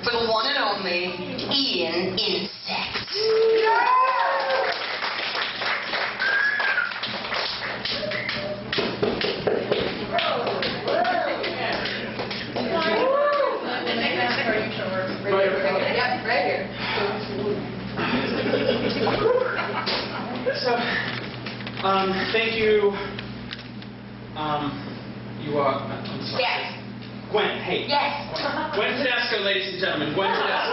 for the one and only Ian Insect. Yep, right here. So, thank you. You are. I'm sorry. Yes. Gwen, hey. Yes. Gwen Tedesco, ladies and gentlemen. Gwen Tedesco.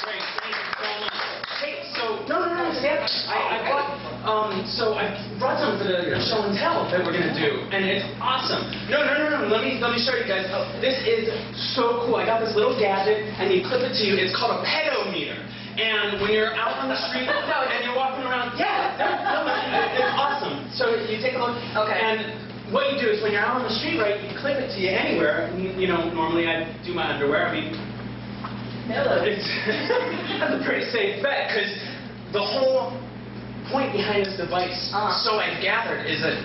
Great, thank you so much. Hey, so no, stand. I brought something for the show and tell that we're gonna do, and it's awesome. No. Let me show you guys. This is so cool. I got this little gadget, and you clip it to you. It's called a pedometer. And when you're out on the street and you're walking around, it's awesome. So you take a look. Okay. And what you do is when you're out on the street, right, you clip it to you anywhere. You know, normally I do my underwear. I mean, that's a pretty safe bet because the whole point behind this device, so I've gathered, is that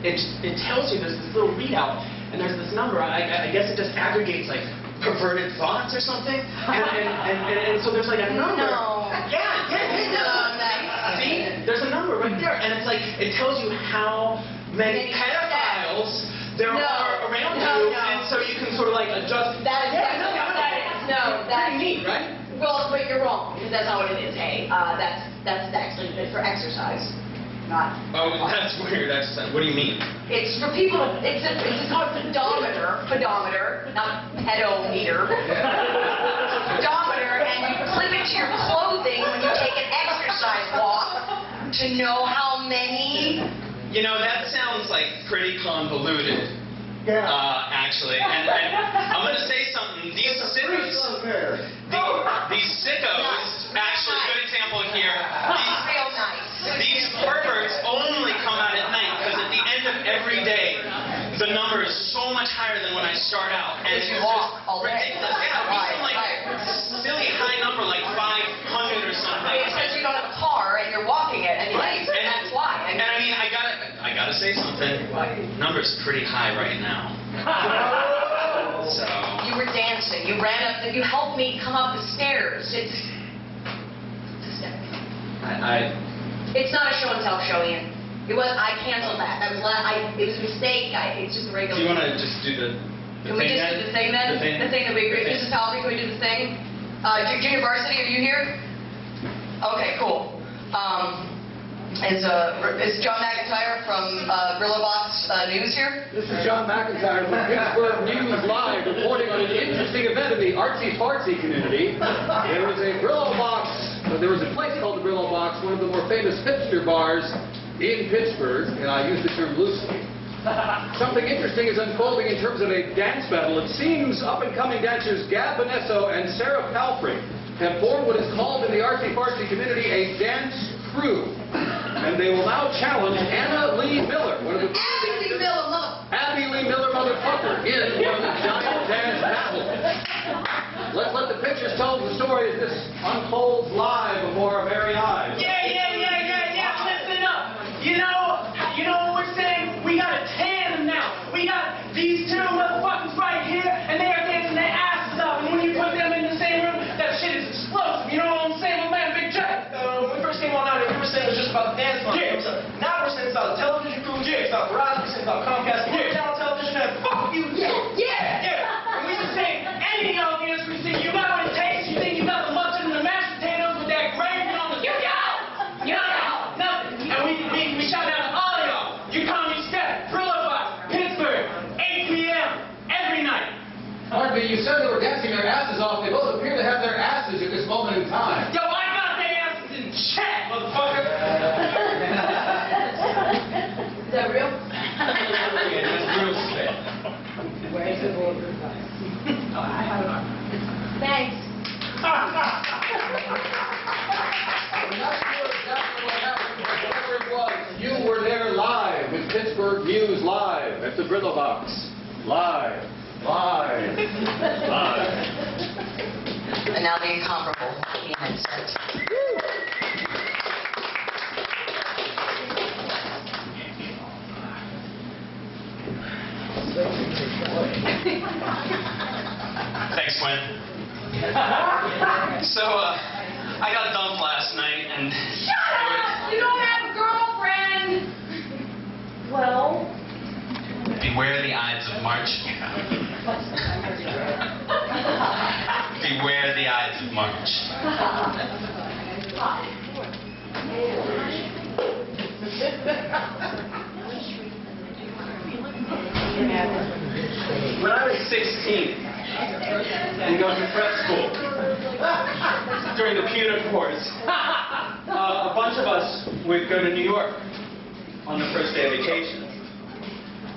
it tells you there's this little readout and there's this number. I guess it just aggregates like perverted thoughts or something, and so there's like a number. No. Yeah. See, there's a number right there, and it's like it tells you how many pedophiles there are around you, and so you can sort of like adjust. That is pretty neat, right? Well, but you're wrong because that's not what it is. That's actually for exercise, not. Oh, that's weird. What do you mean? It's for people. It's called pedometer, not pedometer. Pedometer, and you clip it to your clothing when you take an exercise walk to know how many. You know, that sounds like pretty convoluted. Yeah. Actually, and I'm going to say something. These sickos, actually, good example here. Real nice. These perverts only come out at night because at the end of every day, the number is so much higher than when I start out, and it's just ridiculous. Yeah, it'll be some like silly high number like 500 or something. Because you don't have a car and you're walking it, and that's why. And I mean, I gotta say something. Number's pretty high right now. So. You were dancing. You ran up. You helped me come up the stairs. It's hysterical. It's not a show and tell show, Ian. It was. I canceled that. It was a mistake. It's just a regular. Do you want to just do the Can we just do the thing then? The thing that we agreed. Mrs. Palfrey, can we do the thing? Junior Varsity, are you here? Okay, cool. Is John McIntyre from Brillobox News here? This is John McIntyre from Pittsburgh News Live reporting on an interesting event in the artsy-fartsy community. There was a Brillobox, there was a place called the Brillobox, one of the more famous hipster bars in Pittsburgh, and I use the term loosely. Something interesting is unfolding in terms of a dance battle. It seems up-and-coming dancers Gab Bonesso and Sarah Palfrey have formed what is called in the artsy-fartsy community a dance crew. And they will now challenge Anna Lee Miller, one of the Abby Lee Miller motherfucker, in one of the giant dance battles. Let's let the pictures tell the story as this unfolds live before our very eyes. Yeah. Listen up. You know what we're saying? We got a tandem now. We got these two motherfuckers right here, and they are dancing their asses off. And when you put them in the same room, that shit is explosive. You know what I'm saying? My man, Big J. When we first came on out here, we were saying it was just about the dance money. Yeah. Now we're saying it's about the television crew. Yeah. It's about Verizon. We're saying it's about Comcast. Yeah. Channel television. And fuck you. Yeah. And we just saying any of you, we say you got what it takes. You think you got the mustard and the mashed potatoes with that gravy on the. You got nothing. And we shout out to all of y'all. You call me Steph, Brillobox, Pittsburgh, 8 p.m. every night. Pardon me, you said they were dancing their asses off. They both appear to have their asses at this moment in time. Yo, I got their asses in check, motherfucker. Is that real? Yeah, that's real shit. Where's the bulletproof vest? Thanks. I'm not sure exactly what happened, but whatever it was, you were there live with Pittsburgh News Live at the Brillobox. Live. And now the incomparable Ian Insect. Thanks, Gwen. man. So, I got dumped last night, and... Shut up! You don't have a girlfriend! Well... Beware the Ides of March. Beware the Ides of March. When I was 16, and going to prep school, during the Punic Wars, a bunch of us would go to New York on the first day of vacation,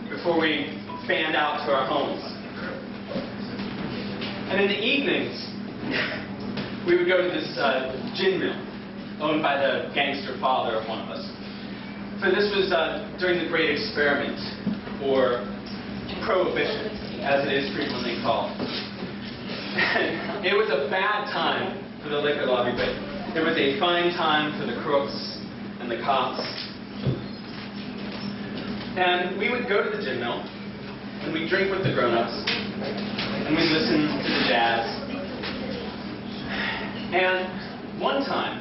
before we fanned out to our homes. And in the evenings, we would go to this gin mill, owned by the gangster father of one of us. For this was during the Great Experiment, or Prohibition, as it is frequently called. It was a bad time for the liquor lobby, but it was a fine time for the crooks and the cops. And we would go to the gin mill, and we'd drink with the grown-ups, and we'd listen to the jazz. And one time,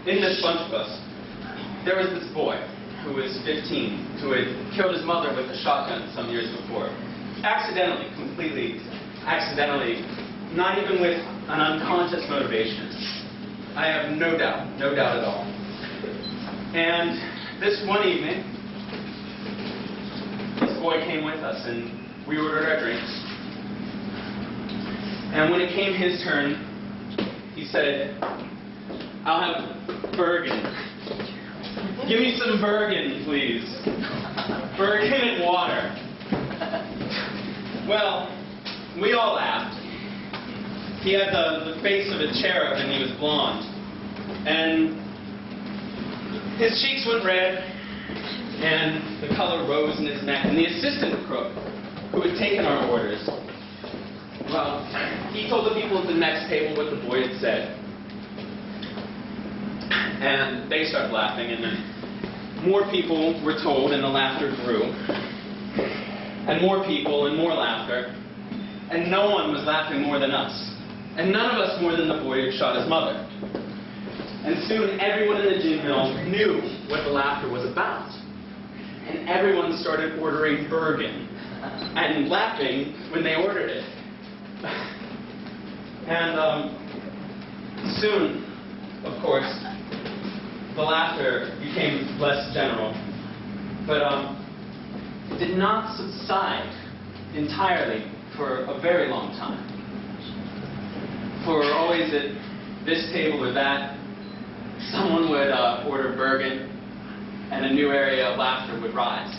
in this bunch of us, there was this boy who was 15, who had killed his mother with a shotgun some years before. Accidentally, completely accidentally, not even with an unconscious motivation. I have no doubt at all. And this one evening, this boy came with us, and we ordered our drinks. And when it came his turn, he said, "I'll have Bergen. Give me some Bergen, please. Bergen and water." Well, we all laughed. He had the face of a cherub, and he was blonde. And his cheeks went red, and the color rose in his neck. And the assistant cook, who had taken our orders, well, he told the people at the next table what the boy had said. And they started laughing, and then more people were told, and the laughter grew. And more people, and more laughter. And no one was laughing more than us. And none of us more than the boy who shot his mother. And soon everyone in the gin mill knew what the laughter was about. And everyone started ordering Bergen, and laughing when they ordered it. And soon, of course, the laughter became less general, but did not subside entirely for a very long time. For always at this table or that, someone would order Bergen, and a new area of laughter would rise.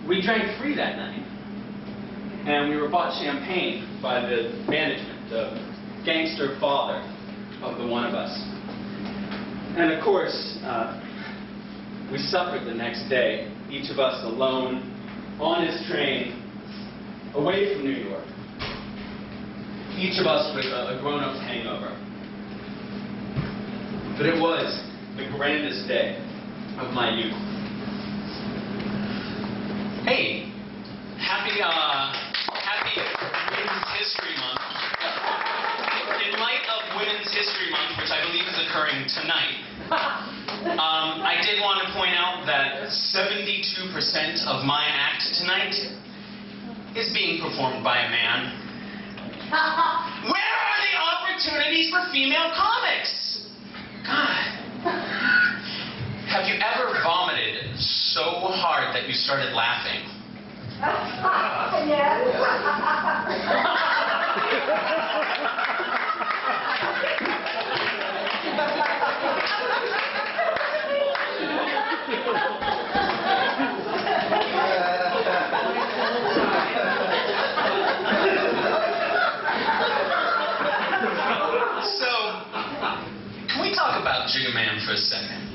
We drank free that night, and we were bought champagne by the management, the gangster father of the one of us. And of course, we suffered the next day, each of us alone, on his train, away from New York. Each of us with a grown-up's hangover. But it was the grandest day of my youth. Hey, happy Women's History Month. In light of Women's History Month, which I believe is occurring tonight, I did want to point out that 72% of my act tonight is being performed by a man. Where are the opportunities for female comics? God. Have you ever vomited so hard that you started laughing? Jigga Man for a second.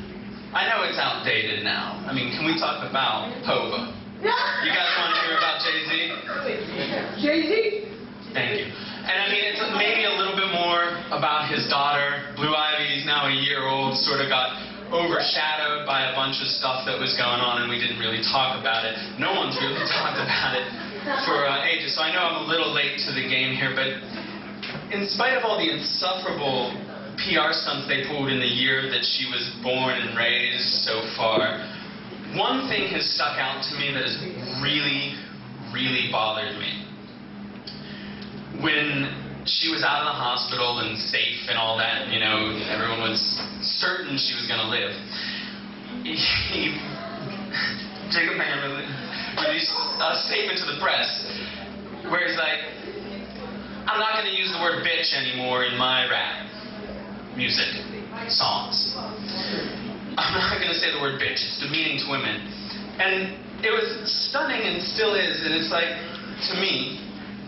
I know it's outdated now. I mean, can we talk about Pova? You guys want to hear about Jay-Z? Jay-Z? Thank you. And I mean, it's maybe a little bit more about his daughter. Blue Ivy's now a year old, sort of got overshadowed by a bunch of stuff that was going on, and we didn't really talk about it. No one's really talked about it. for ages, so I know I'm a little late to the game here, but in spite of all the insufferable PR stunts they pulled in the year that she was born and raised so far, one thing has stuck out to me that has really, really bothered me. When she was out of the hospital and safe and all that, you know, everyone was certain she was going to live. Jacob Mann released a statement to the press where he's like, I'm not going to use the word bitch anymore in my rap music songs. I'm not going to say the word bitch. It's demeaning to women. And it was stunning and still is. And it's like, to me,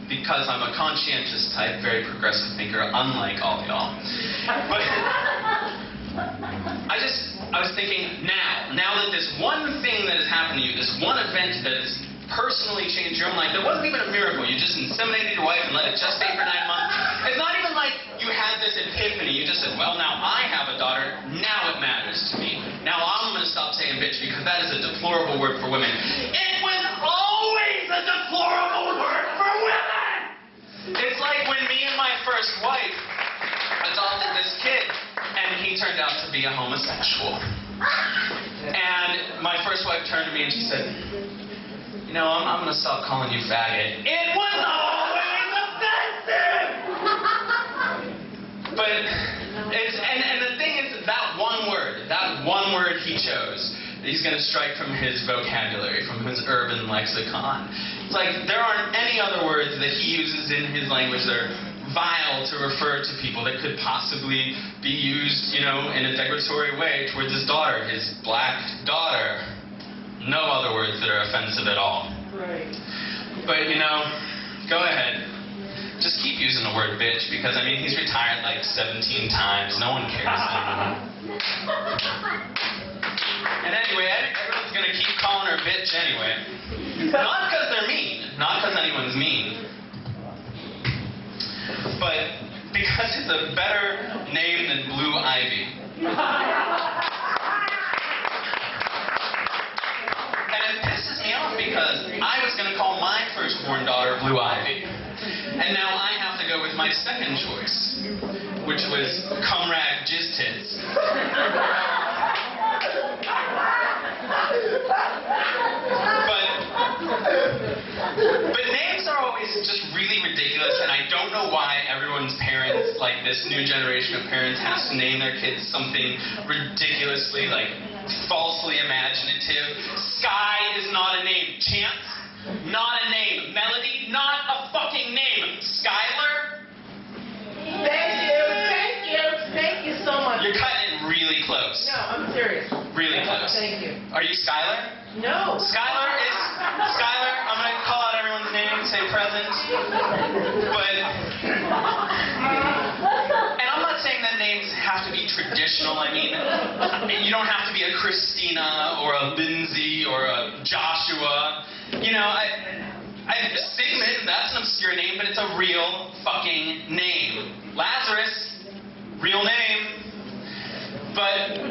because I'm a conscientious type, very progressive thinker, unlike all y'all. But I was thinking, now that this one thing that has happened to you, this one event that has personally changed your own life, that wasn't even a miracle, you just inseminated your wife and let it gestate for 9 months. It's not even like you had this epiphany, you just said, well, now I have a daughter, now it matters to me. Now I'm going to stop saying bitch because that is a deplorable word for women. It was always a deplorable word for women! It's like when me and my first wife adopted this kid, and he turned out to be a homosexual. And my first wife turned to me and she said, you know, I'm going to stop calling you faggot. It was always offensive! But it's, and the thing is, that one word he chose, he's going to strike from his vocabulary, from his urban lexicon. It's like, there aren't any other words that he uses in his language that are vile to refer to people that could possibly be used, you know, in a degradatory way towards his daughter, his black daughter. No other words that are offensive at all. Right. But, you know, go ahead. Just keep using the word bitch, because, I mean, he's retired like 17 times. No one cares anymore. And anyway, everyone's going to keep calling her bitch anyway. Not because they're mean. Not because anyone's mean. But because it's a better name than Blue Ivy. And it pisses me off because I was going to call my firstborn daughter Blue Ivy. And now I have to go with my second choice, which was Comrade Jizz Tits. But names are always just really ridiculous, and I don't know why everyone's parents, like this new generation of parents, has to name their kids something ridiculously, like, falsely imaginative. Sky is not a name. Chance, not a name. Melody, not a fucking name. Skylar? Thank you so much. You're cutting it really close. No, I'm serious. Really close. Thank you. Are you Skylar? No. Skylar, I'm going to call out everyone's name, say present. But, and I'm not saying that names have to be traditional. I mean, you don't have to be a Christina or a Lindsay or a Joshua. You know, Sigmund, that's an obscure name, but it's a real fucking name. Lazarus, real name. But, and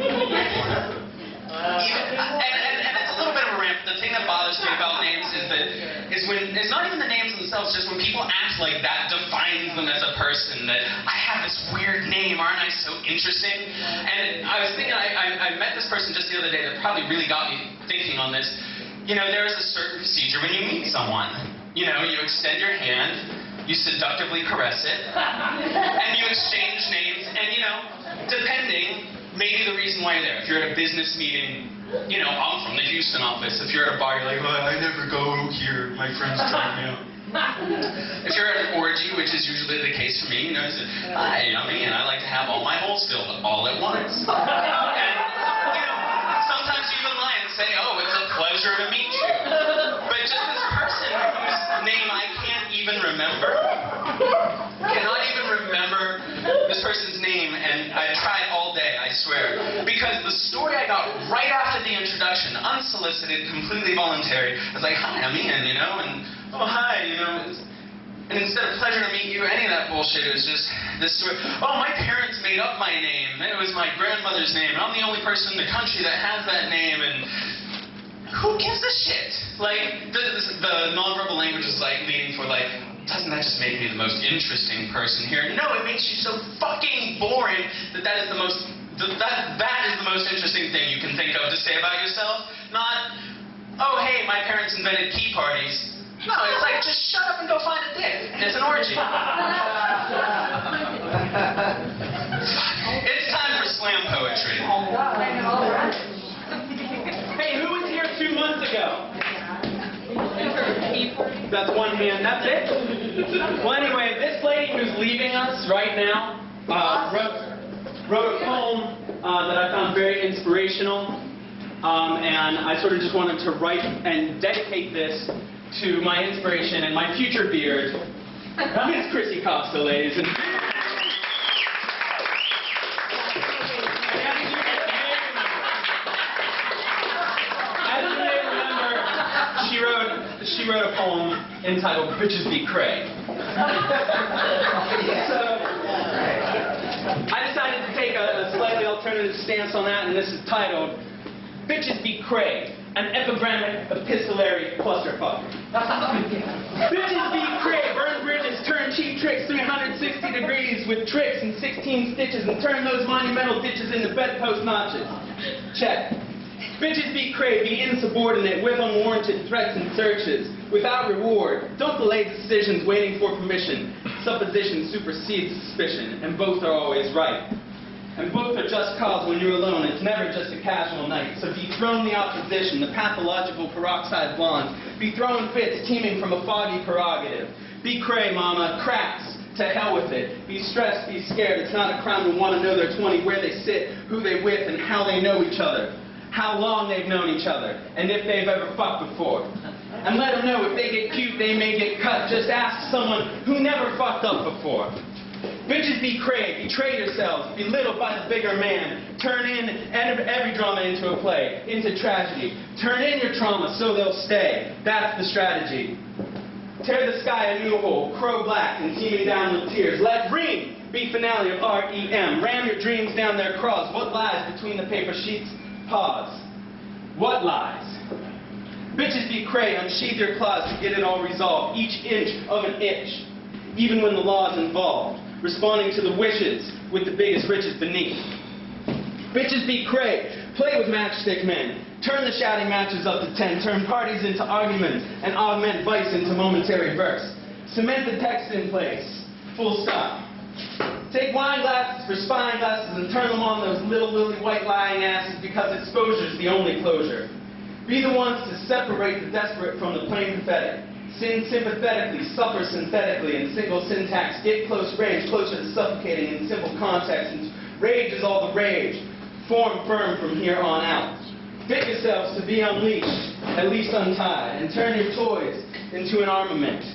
it's a little bit of a rant. The thing that bothers me about names is when it's not even the names themselves, just when people act like that defines them as a person. That I have this weird name, aren't I so interesting? And I was thinking, I met this person just the other day that probably really got me thinking on this. You know, there is a certain procedure when you meet someone. You know, you extend your hand, you seductively caress it, and you exchange names, and you know, depending. Maybe the reason why you're there. If you're at a business meeting, you know, I'm from the Houston office. If you're at a bar, you're like, well, I never go here. My friends drive me out. If you're at an orgy, which is usually the case for me, you know, it's hi, yummy, and I like to have all my holes filled all at once. And, you know, sometimes you even lie and say, oh, it's a pleasure to meet you. But just this person whose name I can't even remember, cannot even remember this person's name, and I tried all day, I swear. Because the story I got right after the introduction, unsolicited, completely voluntary, I was like, hi, I'm Ian, you know, and oh, hi, you know. And instead of pleasure to meet you, any of that bullshit, it was just this story. Oh, my parents made up my name. It was my grandmother's name, and I'm the only person in the country that has that name. And who gives a shit? Like, the nonverbal language is like leaning for like, doesn't that just make me the most interesting person here? No, it makes you so fucking boring that is the most interesting thing you can think of to say about yourself. Not, oh hey, my parents invented key parties. No, it's like, just shut up and go find a dick. It's an orgy. It's time for slam poetry. Hey, who was here 2 months ago? That's one hand. That's it? Well, anyway, this lady who's leaving us right now wrote a poem that I found very inspirational. And I sort of just wanted to write and dedicate this to my inspiration and my future beard. Miss Chrissy Costa, ladies and gentlemen. As you may remember, she wrote a poem entitled "Bitches Be Cray." So I decided to take a slightly alternative stance on that, and this is titled "Bitches Be Cray, an epigrammic epistolary clusterfuck." Bitches be cray, burn bridges, turn cheap tricks 360 degrees with tricks and 16 stitches and turn those monumental ditches into bedpost notches. Check. Bitches be cray, be insubordinate with unwarranted threats and searches. Without reward, don't delay decisions waiting for permission. Supposition supersedes suspicion, and both are always right. And both are just cause when you're alone. It's never just a casual night. So dethrone the opposition, the pathological peroxide blonde. Be throwing fits teeming from a foggy prerogative. Be cray, mama, cracks. To hell with it. Be stressed, be scared. It's not a crime to want to know their 20, where they sit, who they with, and how they know each other. How long they've known each other, and if they've ever fucked before. And let them know if they get cute, they may get cut. Just ask someone who never fucked up before. Bitches be cray, betray yourselves, belittled by the bigger man. Turn in every drama into a play, into tragedy. Turn in your trauma so they'll stay. That's the strategy. Tear the sky a new hole, crow black and teeming down with tears. Let Ream be finale of R-E-M. Ram your dreams down their craws. What lies between the paper sheets? Pause. What lies? Bitches be cray, unsheath your claws to get it all resolved. Each inch of an itch, even when the law's involved. Responding to the wishes with the biggest riches beneath. Bitches be cray, play with matchstick men. Turn the shouting matches up to 10. Turn parties into arguments and augment vice into momentary verse. Cement the text in place. Full stop. Take wine glasses for spine glasses and turn them on those little lily white lying asses because exposure's the only closure. Be the ones to separate the desperate from the plain pathetic. Sin sympathetically, suffer synthetically in single syntax. Get close range, closer to suffocating in simple context. And rage is all the rage. Form firm from here on out. Fit yourselves to be unleashed, at least untied, and turn your toys into an armament.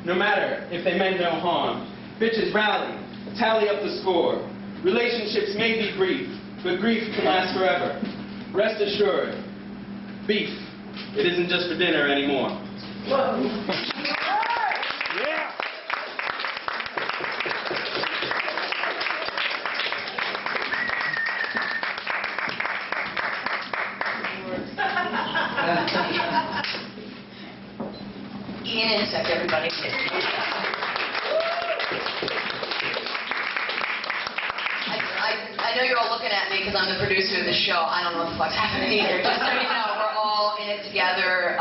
No matter if they meant no harm. Bitches rally, tally up the score. Relationships may be brief, but grief can last forever. Rest assured, beef, it isn't just for dinner anymore. Yeah. Eat an insect, everybody. I know you're all looking at me because I'm the producer of the show. I don't know what the fuck's happening here. Just so you know, we're all in it together.